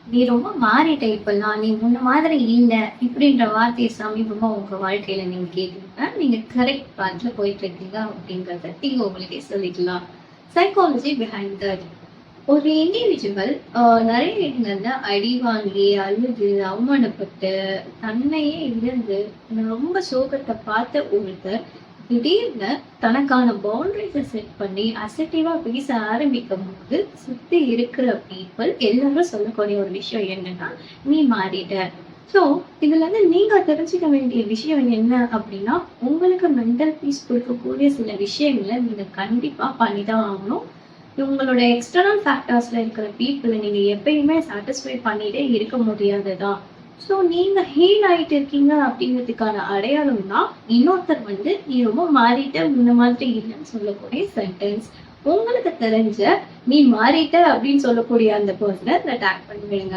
நீ ரொம்ப மாறிட்ட இப்பல்லாம். நீ முன்ன மாதிரி இல்ல. இப்படின்ற வார்த்தைய சமீபமா உங்க வாழ்க்கையில நீங்க கேட்டீங்கன்னா, நீங்க கரெக்ட் பாத்ல போயிட்டு இருக்கீங்க அப்படின்றத நீங்க உங்களுக்கே சொல்லிக்கலாம். Psychology behind that. ஒரு இண்டிவிஜுவல் நெறைய இடங்கள்ல அடி வாங்கி, அழுது, அவமானப்பட்டு, தன்னையே இழந்து, ரொம்ப சோகத்த பார்த்த ஒருத்தர், திடீர்னு தனக்கான பவுண்டரீஸ செட் பண்ணி, அசர்ட்டிவா பேச ஆரம்பிக்கும்போது, சுத்தி இருக்கிற பீப்பிள் எல்லாரும் சொல்லக்கூடிய ஒரு விஷயம் என்னன்னா, "நீ மாறிட்ட." ஸோ, இதுலருந்து நீங்க தெரிஞ்சுக்க வேண்டிய விஷயம் என்ன அப்டின்னா, உங்களுக்கு மென்டல் பீஸ் குடுக்கக்கூடிய சில விஷயங்கள நீங்க கண்டிப்பா பண்ணி தான் ஆகணும். உங்களோட எக்ஸ்டர்னல் ஃபேக்டர்ஸ்ல இருக்கிற பீப்பிள நீங்க எப்பயுமே சாட்டிஸ்ஃபை பண்ணிட்டே இருக்க முடியாது தான். ஸோ நீங்க ஹீல் ஆயிட்டு இருக்கீங்க அப்படிங்கிறதுக்கான அடையாளம் தான் இன்னொருத்தர் வந்து நீ ரொம்ப மாறிட்ட முன்ன மாதிரி இல்லைன்னு சொல்லக்கூடிய சென்டென்ஸ். உங்களுக்கு தெரிஞ்ச நீ மாறிட்ட அப்படின்னு சொல்லக்கூடிய அந்த பர்சனை டாக் பண்ணுவீங்க.